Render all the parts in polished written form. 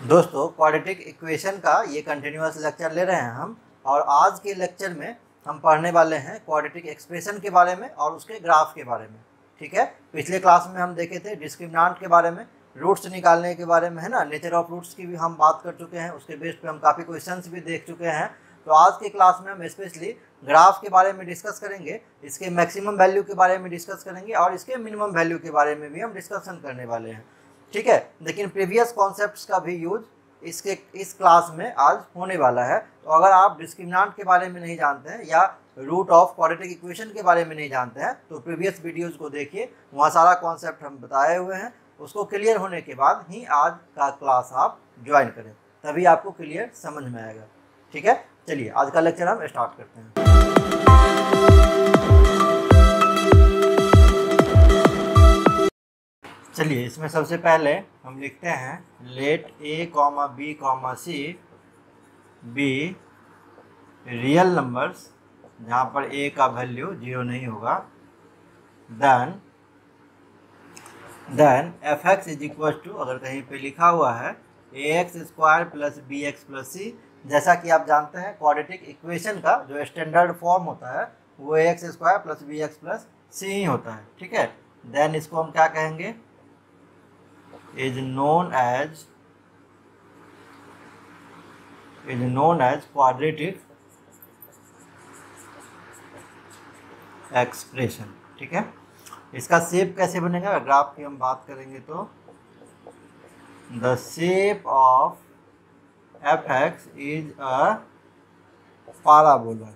दोस्तों quadratic equation का ये कंटिन्यूअस लेक्चर ले रहे हैं हम। और आज के लेक्चर में हम पढ़ने वाले हैं क्वाड्रेटिक एक्सप्रेशन के बारे में और उसके ग्राफ के बारे में। ठीक है, पिछले क्लास में हम देखे थे डिस्क्रिमिनेंट के बारे में, रूट्स निकालने के बारे में, है ना, नेचर ऑफ रूट्स की भी हम बात कर चुके हैं, उसके बेस पे हम काफ़ी क्वेश्चंस भी देख चुके हैं। तो आज के क्लास में हम स्पेशली ग्राफ के बारे में डिस्कस करेंगे, इसके मैक्सिमम वैल्यू के बारे में डिस्कस करेंगे और इसके मिनिमम वैल्यू के बारे में भी हम डिस्कशन करने वाले हैं। ठीक है, लेकिन प्रीवियस कॉन्सेप्ट्स का भी यूज इस क्लास में आज होने वाला है। तो अगर आप डिस्क्रिमिनेंट के बारे में नहीं जानते हैं या रूट ऑफ क्वाड्रेटिक इक्वेशन के बारे में नहीं जानते हैं तो प्रीवियस वीडियोस को देखिए, वहाँ सारा कॉन्सेप्ट हम बताए हुए हैं। उसको क्लियर होने के बाद ही आज का क्लास आप ज्वाइन करें, तभी आपको क्लियर समझ में आएगा। ठीक है, चलिए आज का लेक्चर हम स्टार्ट करते हैं। चलिए इसमें सबसे पहले हम लिखते हैं let a, b, c be real numbers जहाँ पर a का वैल्यू 0 नहीं होगा। Then fx is equal to, अगर कहीं पे लिखा हुआ है ax square plus bx plus c, जैसा कि आप जानते हैं क्वाड्रेटिक इक्वेशन का जो स्टैंडर्ड फॉर्म होता है वो ax square plus bx plus c ही होता है। ठीक है, देन इसको हम क्या कहेंगे, is known as quadratic expression. ठीक है, इसका शेप कैसे बनेगा, ग्राफ की हम बात करेंगे तो the shape of fx is a parabola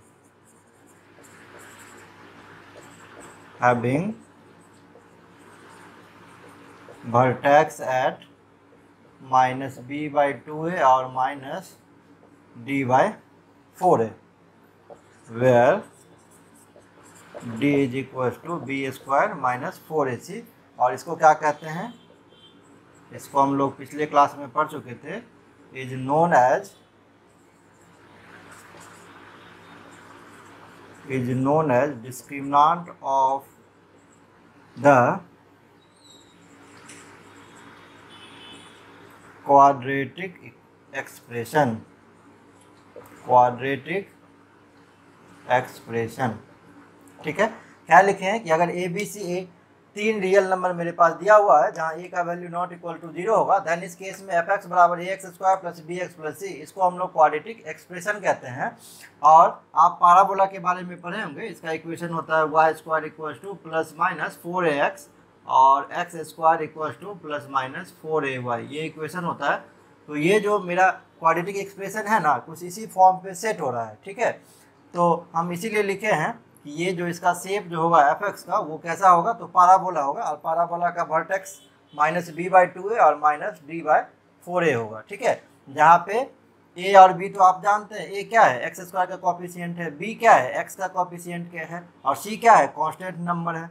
having vertex at -b/2a और -d/4a where d is equal to b square minus 4ac। और इसको क्या कहते हैं, इसको हम लोग पिछले क्लास में पढ़ चुके थे, is known as discriminant of the quadratic expression. ठीक है, क्या लिखे हैं कि अगर ए बी सी ए तीन रियल नंबर मेरे पास दिया हुआ है जहां ए का वैल्यू नॉट इक्वल टू 0 होगा, देन इस केस में एफ एक्स बराबर a x square plus b x plus c, इसको हम लोग क्वाड्रेटिक एक्सप्रेशन कहते हैं। और आप पाराबोला के बारे में पढ़े होंगे, इसका इक्वेशन होता है y square equal to plus minus 4ax और x square equal to plus minus 4ay, ये इक्वेशन होता है। तो ये जो मेरा क्वाड्रेटिक एक्सप्रेशन है ना, कुछ इसी फॉर्म पे सेट हो रहा है। ठीक है, तो हम इसीलिए लिखे हैं कि ये जो इसका शेप जो होगा एफ एक्स का वो कैसा होगा, तो पाराबोला होगा और पाराबोला का वर्टेक्स -b/2a और -d/4a होगा। ठीक है, जहाँ पे a और b तो आप जानते हैं, a क्या है, एक्स स्क्वायर का कॉफिशिएंट है, b क्या है, x का कॉफिशिएंट क्या है, और c क्या है, कांस्टेंट नंबर है।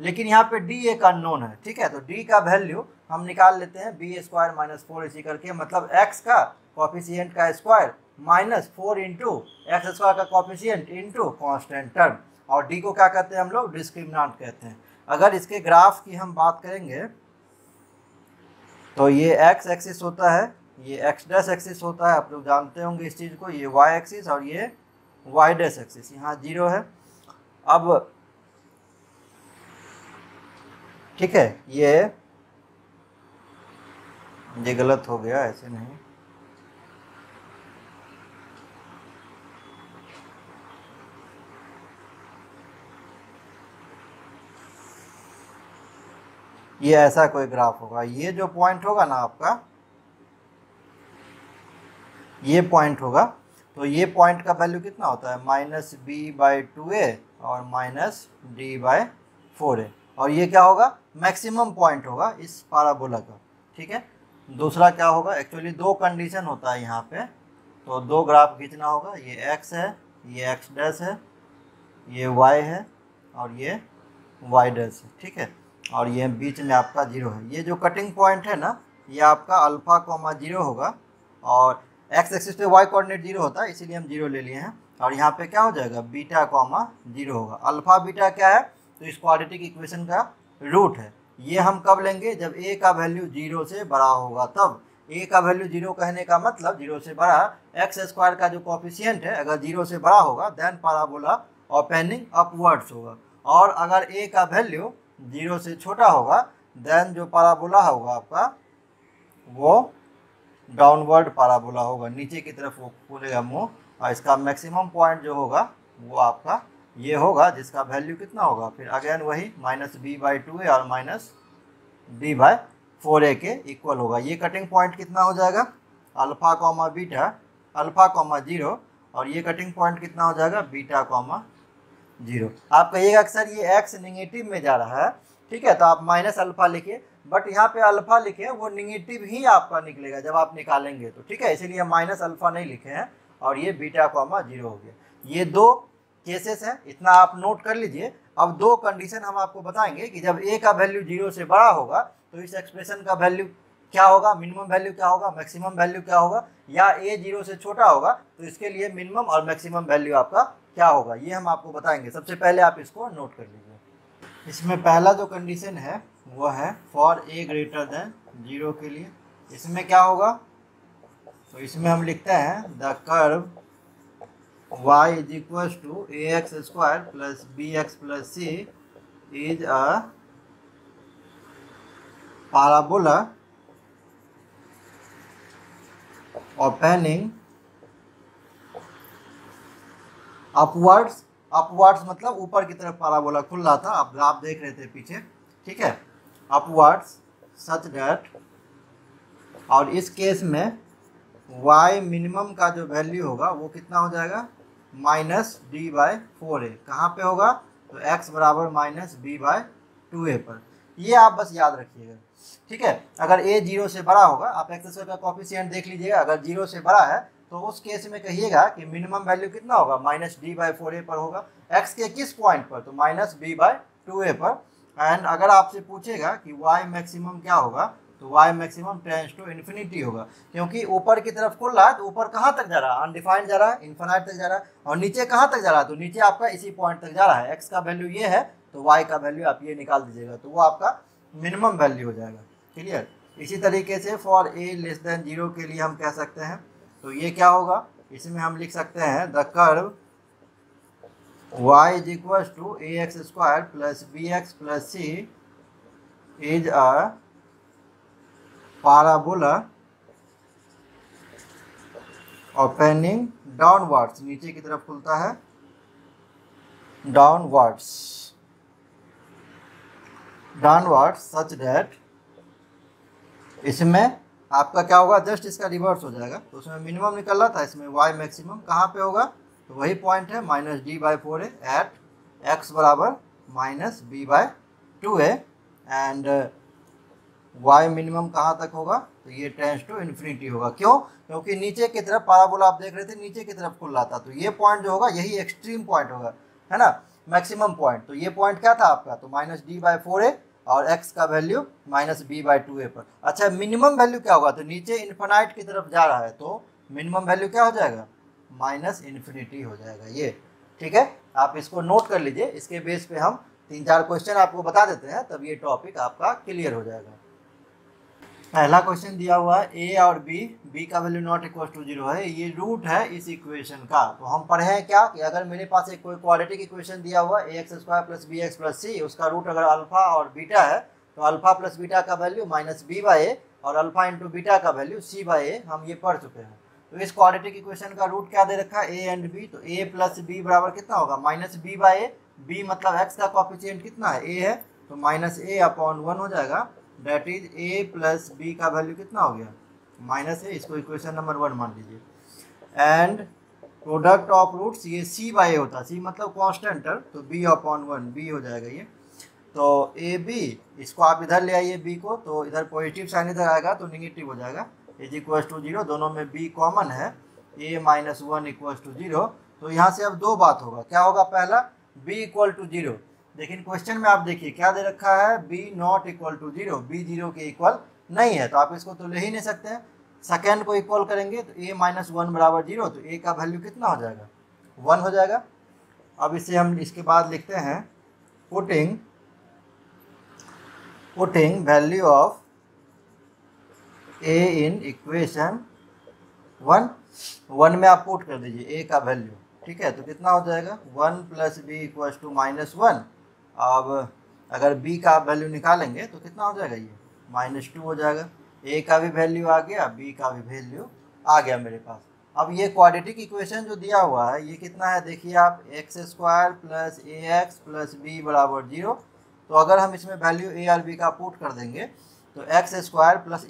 लेकिन यहाँ पे d एक अननोन है। ठीक है, तो d का वैल्यू हम निकाल लेते हैं b स्क्वायर माइनस 4ac करके, मतलब x का कॉफिशिएंट का square minus 4 into x square का कॉफिशिएंट इंटू कॉन्स्टेंट टर्म, और d को क्या कहते हैं हम लोग, डिस्क्रिमिनेंट कहते हैं। अगर इसके ग्राफ की हम बात करेंगे तो ये x एक्सिस होता है, ये x डैश एक्सिस होता है, आप लोग जानते होंगे इस चीज़ को, ये y एक्सिस और ये y डैश एक्सिस, यहाँ 0 है। अब ठीक है, ये गलत हो गया, ऐसे नहीं, ये ऐसा कोई ग्राफ होगा, ये जो पॉइंट होगा ना आपका, ये पॉइंट होगा, तो ये पॉइंट का वैल्यू कितना होता है, -b/2a और -d/4a, और ये क्या होगा, मैक्सिमम पॉइंट होगा इस पाराबोला का। ठीक है, दूसरा क्या होगा, एक्चुअली दो कंडीशन होता है यहाँ पे, तो दो ग्राफ खींचना होगा, ये x है, ये x डैश है, ये y है और ये y डैश है। ठीक है, और ये बीच में आपका 0 है, ये जो कटिंग पॉइंट है ना, ये आपका अल्फा कॉमा 0 होगा, और x एक्सिस पे y कोऑर्डिनेट 0 होता है, इसीलिए हम 0 ले लिए हैं। और यहाँ पे क्या हो जाएगा, बीटा कॉमा 0 होगा। अल्फा बीटा क्या है, तो इस क्वाड्रेटिक इक्वेशन का रूट है। ये हम कब लेंगे, जब a का वैल्यू 0 से बड़ा होगा तब। ए का वैल्यू 0 कहने का मतलब 0 से बड़ा, एक्स स्क्वायर का जो कॉफिशिएंट है अगर 0 से बड़ा होगा देन पैराबोला ओपनिंग अपवर्ड्स होगा, और अगर ए का वैल्यू 0 से छोटा होगा देन जो पैराबोला होगा आपका वो डाउनवर्ड पैराबोला होगा, नीचे की तरफ वो खुलेगा मुँह, और इसका मैक्सिमम पॉइंट जो होगा वो आपका ये होगा जिसका वैल्यू कितना होगा, फिर अगेन वही -b/2a और -b/4a के इक्वल होगा। ये कटिंग पॉइंट कितना हो जाएगा, alpha comma beta, alpha comma 0, और ये कटिंग पॉइंट कितना हो जाएगा, बीटा कॉमा 0। आप कहिएगा कि सर ये x निगेटिव में जा रहा है, ठीक है, तो आप माइनस अल्फा लिखिए, बट यहाँ पे अल्फा लिखे वो निगेटिव ही आपका निकलेगा जब आप निकालेंगे तो, ठीक है, इसीलिए माइनस अल्फा नहीं लिखे हैं, और ये बीटा कॉमा 0 हो गया। ये दो केसेस हैं, इतना आप नोट कर लीजिए। अब दो कंडीशन हम आपको बताएंगे कि जब a का वैल्यू 0 से बड़ा होगा तो इस एक्सप्रेशन का वैल्यू क्या होगा, मिनिमम वैल्यू क्या होगा, मैक्सिमम वैल्यू क्या होगा, या a 0 से छोटा होगा तो इसके लिए मिनिमम और मैक्सिमम वैल्यू आपका क्या होगा, ये हम आपको बताएंगे। सबसे पहले आप इसको नोट कर लीजिए। इसमें पहला जो कंडीशन है वो है फॉर a ग्रेटर देन 0 के लिए। इसमें क्या होगा, तो इसमें हम लिखते हैं the curve y is equals to ax square plus bx plus c is a parabola opening upwards, upwards मतलब ऊपर की तरफ पैराबोला खुल रहा था, आप ग्राफ देख रहे थे पीछे, ठीक है, अपवर्ड्स सच दैट, और इस केस में y मिनिमम का जो वैल्यू होगा वो कितना हो जाएगा, -d/4a, कहाँ पे होगा, तो x बराबर -b/2a पर। ये आप बस याद रखिएगा, ठीक है। अगर a 0 से बड़ा होगा, आप एक्स स्क्वायर का कोफिशिएंट देख लीजिएगा, अगर 0 से बड़ा है तो उस केस में कहिएगा कि मिनिमम वैल्यू कितना होगा, -d/4a पर होगा, x के किस पॉइंट पर, तो -b/2a पर। एंड अगर आपसे पूछेगा कि y मैक्सिमम क्या होगा, तो y maximum tends to infinity होगा, क्योंकि ऊपर की तरफ खुल रहा है तो ऊपर कहाँ तक जा रहा है, अनडिफाइंड जा रहा है, इन्फिनाइट तक जा रहा है, और नीचे कहाँ तक जा रहा है, तो नीचे आपका इसी पॉइंट तक जा रहा है। x का वैल्यू ये है तो y का वैल्यू आप ये निकाल दीजिएगा, तो वो आपका मिनिमम वैल्यू हो जाएगा, क्लियर। इसी तरीके से फॉर a लेस देन 0 के लिए हम कह सकते हैं, तो ये क्या होगा, इसमें हम लिख सकते हैं the curve y is equals to ax square plus bx plus c is a parabola opening downwards, नीचे की तरफ खुलता है, downwards such that, इसमें आपका क्या होगा, जस्ट इसका रिवर्स हो जाएगा, तो उसमें मिनिमम निकल रहा था, इसमें y मैक्सिमम कहाँ पे होगा, तो वही पॉइंट है -d/4a एट x बराबर -b/2a, एंड y मिनिमम कहाँ तक होगा, तो ये टेंड्स टू इन्फिनिटी होगा। क्यों, क्योंकि नीचे की तरफ पैराबोला आप देख रहे थे नीचे की तरफ खुल रहा था, तो ये पॉइंट जो होगा यही एक्सट्रीम पॉइंट होगा, है ना, मैक्सिमम पॉइंट। तो ये पॉइंट क्या था आपका, तो -d/4a और x का वैल्यू -b/2a पर। अच्छा, मिनिमम वैल्यू क्या होगा, तो नीचे इन्फिनाइट की तरफ जा रहा है तो मिनिमम वैल्यू क्या हो जाएगा, -इन्फिनिटी हो जाएगा ये, ठीक है। आप इसको नोट कर लीजिए, इसके बेस पे हम 3-4 क्वेश्चन आपको बता देते हैं, तब ये टॉपिक आपका क्लियर हो जाएगा। पहला क्वेश्चन दिया हुआ है a और b का वैल्यू नॉट इक्वल टू 0 है, ये रूट है इस इक्वेशन का। तो हम पढ़े हैं क्या कि अगर मेरे पास एक कोई क्वाड्रेटिक इक्वेशन दिया हुआ है ax square plus bx plus c, उसका रूट अगर अल्फा और बीटा है तो अल्फा प्लस बीटा का वैल्यू -b/a और अल्फा इंटू बीटा का वैल्यू c/a, हम ये पढ़ चुके हैं। तो इस क्वाड्रेटिक इक्वेशन का रूट क्या दे रखा है, a एंड b, तो a प्लस b बराबर कितना होगा, -b/a, b मतलब x का कॉफिशिएंट कितना है, a है, तो -a/1 हो जाएगा, that is a plus b का वैल्यू कितना हो गया, -a, इसको इक्वेशन नंबर 1 मान लीजिए। एंड प्रोडक्ट ऑफ रूट्स, ये c/a होता है, c मतलब कॉन्स्टेंट टर्म, तो b/1 b हो जाएगा ये। तो ए बी, इसको आप इधर ले आइए b को, तो इधर पॉजिटिव साइन इधर आएगा तो निगेटिव हो जाएगा, इज इक्वल टू 0, दोनों में b कॉमन है, a - 1 इक्वल टू 0। तो यहाँ से अब दो बात होगा, क्या होगा, पहला b इक्वल टू 0, लेकिन क्वेश्चन में आप देखिए क्या दे रखा है, b not equal to 0, b 0 के इक्वल नहीं है, तो आप इसको तो ले ही नहीं सकते हैं। सेकेंड को इक्वल करेंगे तो a - 1 बराबर 0, तो a का वैल्यू कितना हो जाएगा, 1 हो जाएगा। अब इसे हम इसके बाद लिखते हैं putting value of A in equation 1 में आप पुट कर दीजिए ए का वैल्यू, ठीक है। तो कितना हो जाएगा 1 + b = -1। अब अगर b का आप वैल्यू निकालेंगे तो कितना हो जाएगा, ये -2 हो जाएगा। a का भी वैल्यू आ गया, b का भी वैल्यू आ गया मेरे पास। अब ये क्वाड्रेटिक इक्वेशन जो दिया हुआ है ये कितना है, देखिए आप x² + ax + b = 0। तो अगर हम इसमें वैल्यू a और b का पुट कर देंगे तो x² +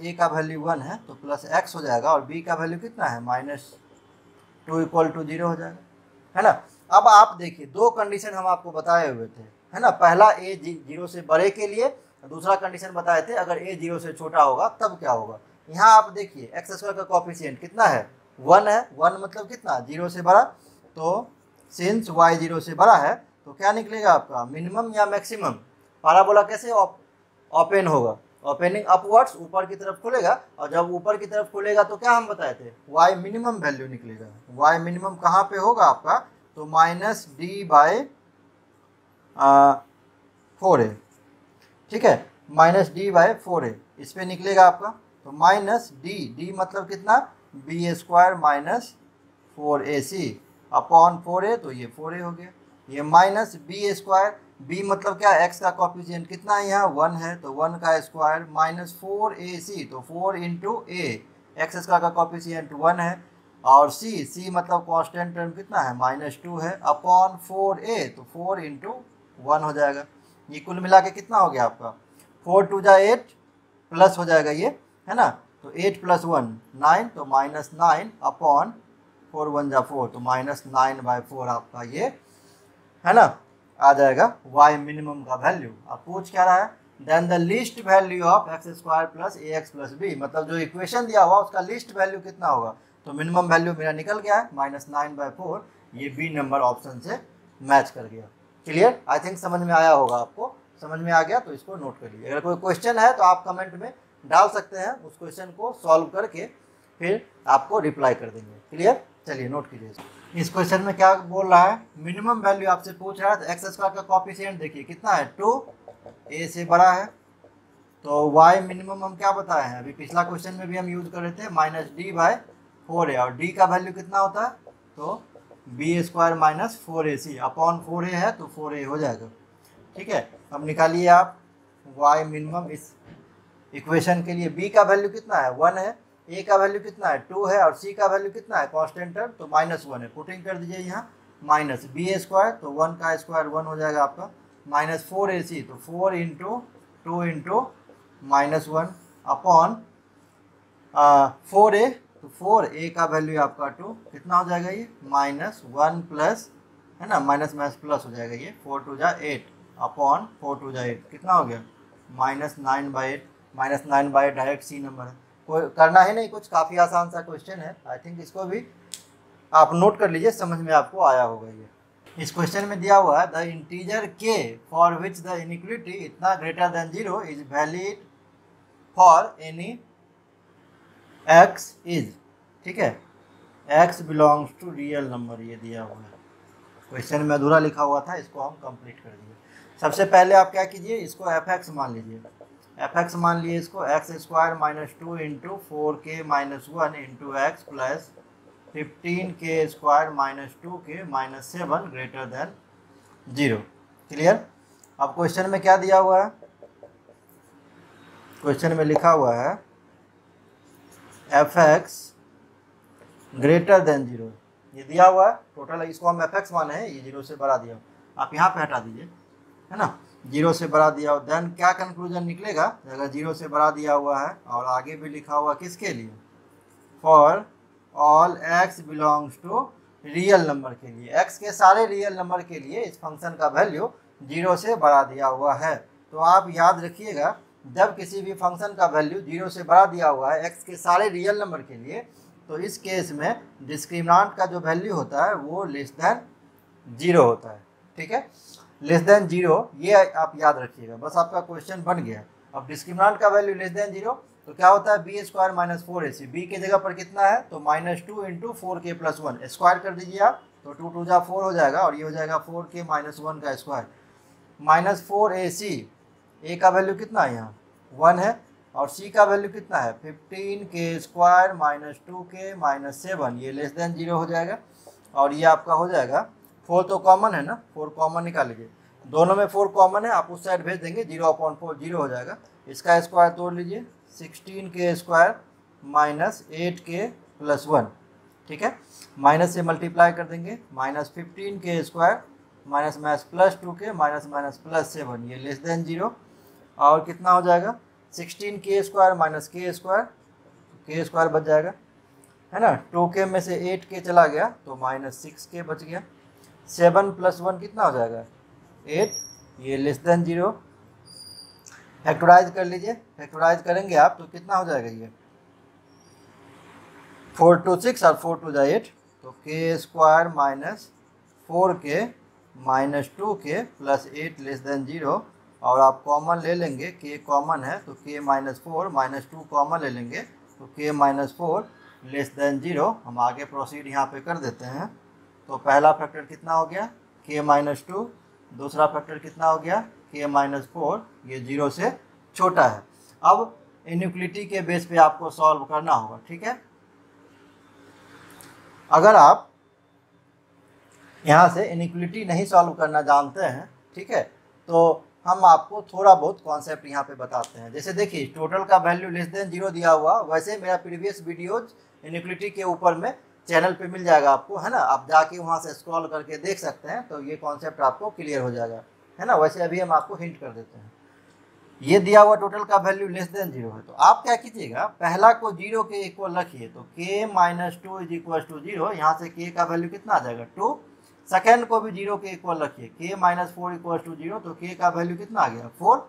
a का वैल्यू 1 है तो +x हो जाएगा, और b का वैल्यू कितना है -2 = 0 हो जाएगा, है ना। अब आप देखिए दो कंडीशन हम आपको बताए हुए थे, है ना। पहला a 0 से बड़े के लिए, दूसरा कंडीशन बताए थे अगर a 0 से छोटा होगा तब क्या होगा। यहाँ आप देखिए x² का कोफिशिएंट कितना है, 1 है। 1 मतलब कितना, 0 से बड़ा। तो सिंस y 0 से बड़ा है तो क्या निकलेगा आपका, मिनिमम या मैक्सिमम। पैराबोला कैसे ओपन होगा, ओपनिंग अपवर्ड्स, ऊपर की तरफ खुलेगा, और जब ऊपर की तरफ खुलेगा तो क्या हम बताए थे, y मिनिमम वैल्यू निकलेगा। y मिनिमम कहाँ पे होगा आपका, तो -d/4a, ठीक है, -d/4a इस पे निकलेगा आपका। तो -d मतलब कितना, b² - 4ac अपॉन 4a, तो ये 4a हो गया। ये -b², b मतलब क्या, x का कोफिशिएंट कितना है यहाँ 1 है, तो 1 का स्क्वायर -4ac, तो 4 × a, x² का कोफिशिएंट 1 है, और c मतलब कांस्टेंट टर्म कितना है -2 है, अपॉन 4a, तो 4 × 1 हो जाएगा। ये कुल मिला के कितना हो गया आपका, 4 × 2 = 8 प्लस हो जाएगा ये, है ना। तो 8 + 1 9, तो -9 अपॉन 4 × 1 = 4, तो -9/4 आपका ये, है ना, आ जाएगा y मिनिमम का वैल्यू। अब पूछ क्या रहा है, then the least value of x² + ax + b, मतलब जो इक्वेशन दिया हुआ उसका लीस्ट वैल्यू कितना होगा। तो मिनिमम वैल्यू मेरा निकल गया है -9/4, ये बी नंबर ऑप्शन से मैच कर गया। क्लियर, आई थिंक समझ में आया होगा आपको। समझ में आ गया तो इसको नोट कर लीजिए। अगर कोई क्वेश्चन है तो आप कमेंट में डाल सकते हैं, उस क्वेश्चन को सॉल्व करके फिर आपको रिप्लाई कर देंगे। क्लियर, चलिए नोट कीजिए। इस क्वेश्चन में क्या बोल रहा है, मिनिमम वैल्यू आपसे पूछ रहा है। तो x² का कोफिशिएंट देखिए कितना है 2, a से बड़ा है। तो y मिनिमम हम क्या बताए हैं, अभी पिछला क्वेश्चन में भी हम यूज कर रहे थे -d/4a, और d का वैल्यू कितना होता है, तो b² - 4ac अपॉन 4a है, तो 4a हो जाएगा, ठीक है। अब निकालिए आप y मिनिमम इस इक्वेशन के लिए। b का वैल्यू कितना है 1 है, a का वैल्यू कितना है 2 है, और c का वैल्यू कितना है कांस्टेंट टर्म, तो -1 है। पुटिंग कर दीजिए यहाँ -b², तो 1 का स्क्वायर 1 हो जाएगा आपका, -4ac, तो 4 × 2 × -1 अपॉन 4a, तो 4a का वैल्यू आपका 2, कितना हो जाएगा ये -1 प्लस, है ना, माइनस प्लस हो जाएगा ये, 4 × 2 = 8 अपॉन 4 × 2 = 8, कितना हो गया -9/8। -9/8 डायरेक्ट सी नंबर है, कोई करना है नहीं कुछ, काफ़ी आसान सा क्वेश्चन है। आई थिंक इसको भी आप नोट कर लीजिए, समझ में आपको आया होगा ये। इस क्वेश्चन में दिया हुआ है the integer k for which the inequality इतना greater than 0 is valid for any x is, ठीक है, x belongs to real number, ये दिया हुआ है। क्वेश्चन में अधूरा लिखा हुआ था, इसको हम कंप्लीट कर दिए। सबसे पहले आप क्या कीजिए, इसको fx मान लीजिए। fx मान लिए इसको x² - 2 × 4k - 1 × x plus 15k² - 2k - 7 greater than 0। Clear. अब क्वेश्चन में क्या दिया हुआ है, क्वेश्चन में लिखा हुआ है fx ग्रेटर देन 0, ये दिया हुआ है टोटल, इसको हम fx माने हैं, ये 0 से बढ़ा दिया, आप यहाँ पे हटा दीजिए, है ना, 0 से बढ़ा दिया। और देन क्या कंक्लूजन निकलेगा, अगर 0 से बढ़ा दिया हुआ है और आगे भी लिखा हुआ किसके लिए, for all x belongs to real number के लिए, x के सारे रियल नंबर के लिए इस फंक्शन का वैल्यू 0 से बढ़ा दिया हुआ है। तो आप याद रखिएगा, जब किसी भी फंक्शन का वैल्यू 0 से बढ़ा दिया हुआ है x के सारे रियल नंबर के लिए, तो इस केस में डिस्क्रिमिनेंट का जो वैल्यू होता है वो लेस देन 0 होता है, ठीक है, लेस देन 0, ये आप याद रखिएगा, बस आपका क्वेश्चन बन गया। अब डिस्क्रिमिनेंट का वैल्यू लेस देन 0 तो क्या होता है, b² - 4ac, b के जगह पर कितना है, तो -2 × 4k + 1 स्क्वायर कर दीजिए आप, तो 2 × 2 = 4 हो जाएगा, और ये हो जाएगा 4k - 1 का स्क्वायर, -4ac, a का वैल्यू कितना है यहाँ 1 है, और c का वैल्यू कितना है 15k² माइनस 2k माइनस 7, ये लेस देन 0 हो जाएगा। और ये आपका हो जाएगा 4 तो कॉमन है ना, 4 कॉमन निकाल लीजिए, दोनों में 4 कॉमन है, आप उस साइड भेज देंगे 0/4 0 हो जाएगा। इसका स्क्वायर तोड़ लीजिए 16k² माइनस 8k प्लस 1, ठीक है, माइनस से मल्टीप्लाई कर देंगे, minus 15k² minus minus plus 2k minus minus plus 7, ये लेस देन 0। और कितना हो जाएगा 16k² माइनस k² बच जाएगा, है ना, 2k में से 8k चला गया तो माइनस 6k बच गया। 7 प्लस 1 कितना हो जाएगा 8, ये लेस देन 0। फैक्टराइज कर लीजिए, फैक्टराइज करेंगे आप तो कितना हो जाएगा ये 4 2 6 और 4 2 8, तो k² minus 4k minus 2k plus 8 less than 0। और आप कॉमन ले लेंगे, k कॉमन है तो k माइनस 4 माइनस 2 कॉमन ले लेंगे तो k माइनस 4 लेस देन 0। हम आगे प्रोसीड यहाँ पे कर देते हैं। तो पहला फैक्टर कितना हो गया k माइनस 2, दूसरा फैक्टर कितना हो गया k माइनस 4, ये 0 से छोटा है। अब इनइक्वालिटी के बेस पे आपको सॉल्व करना होगा, ठीक है। अगर आप यहाँ से इनइक्वालिटी नहीं सॉल्व करना जानते हैं, ठीक है, तो हम आपको थोड़ा बहुत कॉन्सेप्ट यहाँ पे बताते हैं। जैसे देखिए टोटल का वैल्यू लेस देन 0 दिया हुआ, वैसे मेरा प्रीवियस वीडियोज इनइक्वालिटी के ऊपर में चैनल पे मिल जाएगा आपको, है ना, आप जाके वहाँ से स्क्रॉल करके देख सकते हैं, तो ये कॉन्सेप्ट आपको क्लियर हो जाएगा, है ना। वैसे अभी हम आपको हिंट कर देते हैं। ये दिया हुआ टोटल का वैल्यू लेस देन 0 है, तो आप क्या कीजिएगा, पहला को 0 के इक्वल रखिए, तो k minus 2 is equal to 0, यहाँ से k का वैल्यू कितना आ जाएगा 2। सेकेंड को भी 0 के इक्वल रखिए, k माइनस 4 इक्वल टू 0, तो k का वैल्यू कितना आ गया 4।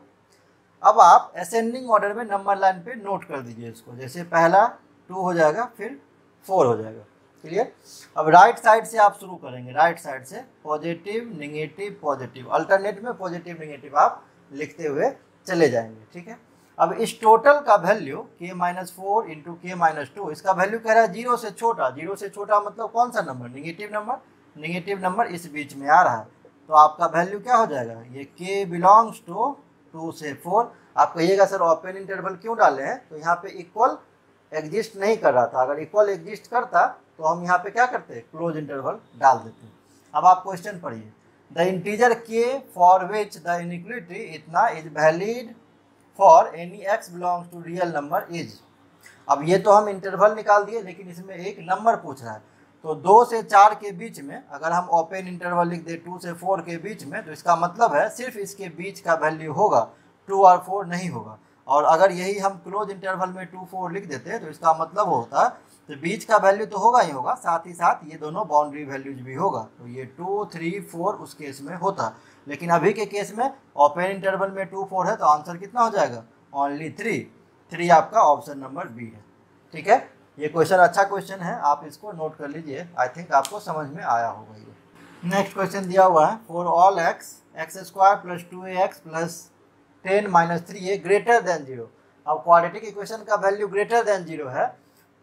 अब आप असेंडिंग ऑर्डर में नंबर लाइन पे नोट कर दीजिए इसको, जैसे पहला 2 हो जाएगा फिर 4 हो जाएगा, क्लियर। अब राइट साइड से आप शुरू करेंगे, राइट साइड से पॉजिटिव नेगेटिव पॉजिटिव, अल्टरनेट में पॉजिटिव नेगेटिव आप लिखते हुए चले जाएंगे, ठीक है। अब इस टोटल का वैल्यू k माइनस 4 इंटू के माइनस 2, इसका वैल्यू कह रहा है 0 से छोटा, 0 से छोटा मतलब कौन सा number negative number, negative number इस बीच में आ रहा है, तो आपका वैल्यू क्या हो जाएगा, ये k बिलोंग्स टू 2 से 4। आप कहिएगा सर ओपन इंटरवल क्यों डाले हैं, तो यहाँ पे इक्वल एग्जिस्ट नहीं कर रहा था, अगर इक्वल एग्जिस्ट करता तो हम यहाँ पे क्या करते क्लोज इंटरवल डाल देते। अब आप क्वेश्चन पढ़िए, the integer k for which the inequality इतना is valid for any x belongs to real number is. अब ये तो हम इंटरवल निकाल दिए, लेकिन इसमें एक नंबर पूछ रहा है, तो 2 से 4 के बीच में अगर हम ओपन इंटरवल लिख दे 2 से 4 के बीच में, तो इसका मतलब है सिर्फ इसके बीच का वैल्यू होगा, 2 और 4 नहीं होगा। और अगर यही हम क्लोज इंटरवल में 2 4 लिख देते हैं तो इसका मतलब होता तो बीच का वैल्यू तो होगा ही होगा, साथ ही साथ ये दोनों बाउंड्री वैल्यूज भी होगा, तो ये 2 3 4 उस केस में होता। लेकिन अभी के केस में ओपन इंटरवल में 2 4 है, तो आंसर कितना हो जाएगा ओनली 3 आपका ऑप्शन नंबर बी है, ठीक है। ये क्वेश्चन अच्छा क्वेश्चन है, आप इसको नोट कर लीजिए, आई थिंक आपको समझ में आया होगा ये। नेक्स्ट क्वेश्चन दिया हुआ है, for all x² plus 2ax plus 10 minus 3a greater than 0। अब क्वाड्रेटिक इक्वेशन का वैल्यू ग्रेटर देन 0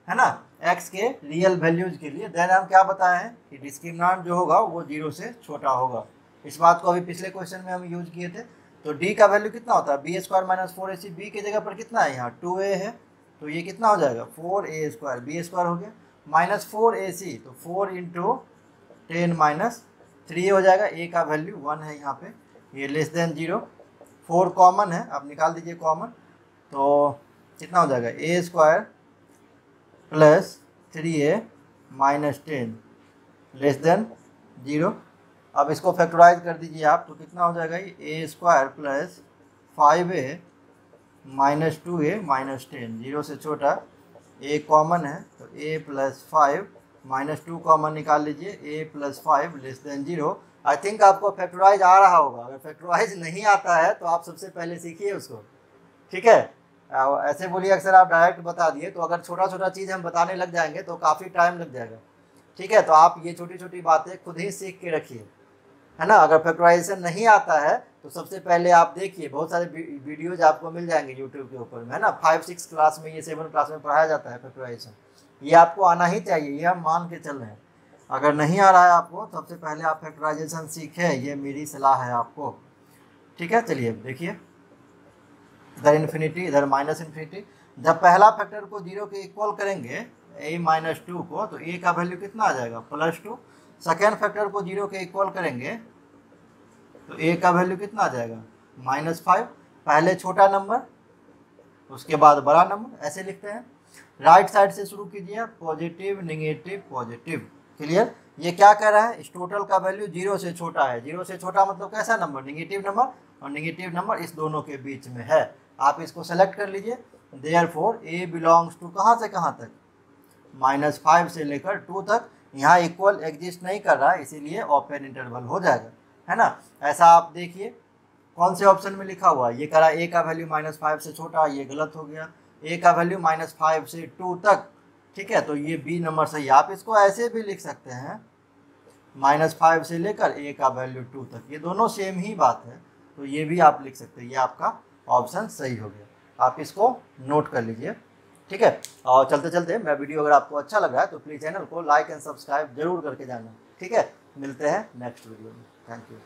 है ना, x के रियल वैल्यूज के लिए, देन हम क्या बताए हैं कि डिस्क्रिमिनेंट जो होगा वो 0 से छोटा होगा। इस बात को अभी पिछले क्वेश्चन में हम यूज किए थे। तो d का वैल्यू कितना होता है b² माइनस 4ac, b की जगह पर कितना है यहाँ 2a है, तो ये कितना हो जाएगा 4a², b² हो गया, माइनस 4ac, तो 4 इंटू 10 माइनस 3 हो जाएगा, a का वैल्यू 1 है यहाँ पे, ये लेस देन 0। 4 कॉमन है, आप निकाल दीजिए कॉमन, तो कितना हो जाएगा a² plus 3a minus 10 less than 0। अब इसको फैक्टराइज कर दीजिए आप, तो कितना हो जाएगा ये a² plus 5a minus 2a minus 10, 0 से छोटा, a कॉमन है तो a प्लस 5 माइनस 2 कॉमन निकाल लीजिए, a plus 5 less than 0। I think आपको फैक्टराइज आ रहा होगा, अगर फैक्टराइज नहीं आता है तो आप सबसे पहले सीखिए उसको, ठीक है। ऐसे बोलिए अक्सर आप डायरेक्ट बता दिए, तो अगर छोटा छोटा चीज़ हम बताने लग जाएंगे तो काफ़ी टाइम लग जाएगा, ठीक है। तो आप ये छोटी छोटी बातें खुद ही सीख के रखिए, है ना। अगर फैक्टराइजेशन नहीं आता है तो सबसे पहले आप देखिए, बहुत सारे वीडियोज आपको मिल जाएंगे यूट्यूब के ऊपर में, है ना। 5 6 क्लास में, ये 7 क्लास में पढ़ाया जाता है फैक्टराइजेशन, ये आपको आना ही चाहिए, ये हम मान के चल रहे हैं। अगर नहीं आ रहा है आपको, सबसे पहले आप फैक्टराइजेशन सीखें, ये मेरी सलाह है आपको, ठीक है। चलिए देखिए, इधर इन्फिनिटी इधर माइनस इन्फिनिटी। जब पहला फैक्टर को 0 के इक्वल करेंगे a-2 को, तो a का वैल्यू कितना आ जाएगा +2। सेकेंड फैक्टर को 0 के इक्वल करेंगे तो a का वैल्यू कितना आ जाएगा -5। पहले छोटा नंबर उसके बाद बड़ा नंबर, ऐसे लिखते हैं। राइट साइड से शुरू कीजिए, पॉजिटिव नेगेटिव पॉजिटिव। क्लियर। ये क्या कह रहा है, इस टोटल का वैल्यू 0 से छोटा है। 0 से छोटा मतलब कैसा नंबर, नेगेटिव नंबर, और नेगेटिव नंबर इस दोनों के बीच में है। आप इसको सेलेक्ट कर लीजिए। देयरफॉर a बिलोंग्स टू कहाँ से कहाँ तक, -5 से लेकर 2 तक। यहाँ इक्वल एग्जिस्ट नहीं कर रहा है, इसीलिए ओपन इंटरवल हो जाएगा, है ना। ऐसा आप देखिए कौन से ऑप्शन में लिखा हुआ है। ये कह रहा है a का वैल्यू -5 से छोटा, ये गलत हो गया। a का वैल्यू -5 से 2 तक, ठीक है, तो ये बी नंबर सही है। आप इसको ऐसे भी लिख सकते हैं, -5 से लेकर a का वैल्यू 2 तक, ये दोनों सेम ही बात है, तो ये भी आप लिख सकते हैं। ये आपका ऑप्शन सही हो गया, आप इसको नोट कर लीजिए, ठीक है। और चलते चलते मैं वीडियो अगर आपको अच्छा लग रहा है तो प्लीज़ चैनल को लाइक एंड सब्सक्राइब जरूर करके जाना, ठीक है। मिलते हैं नेक्स्ट वीडियो में। Thank you.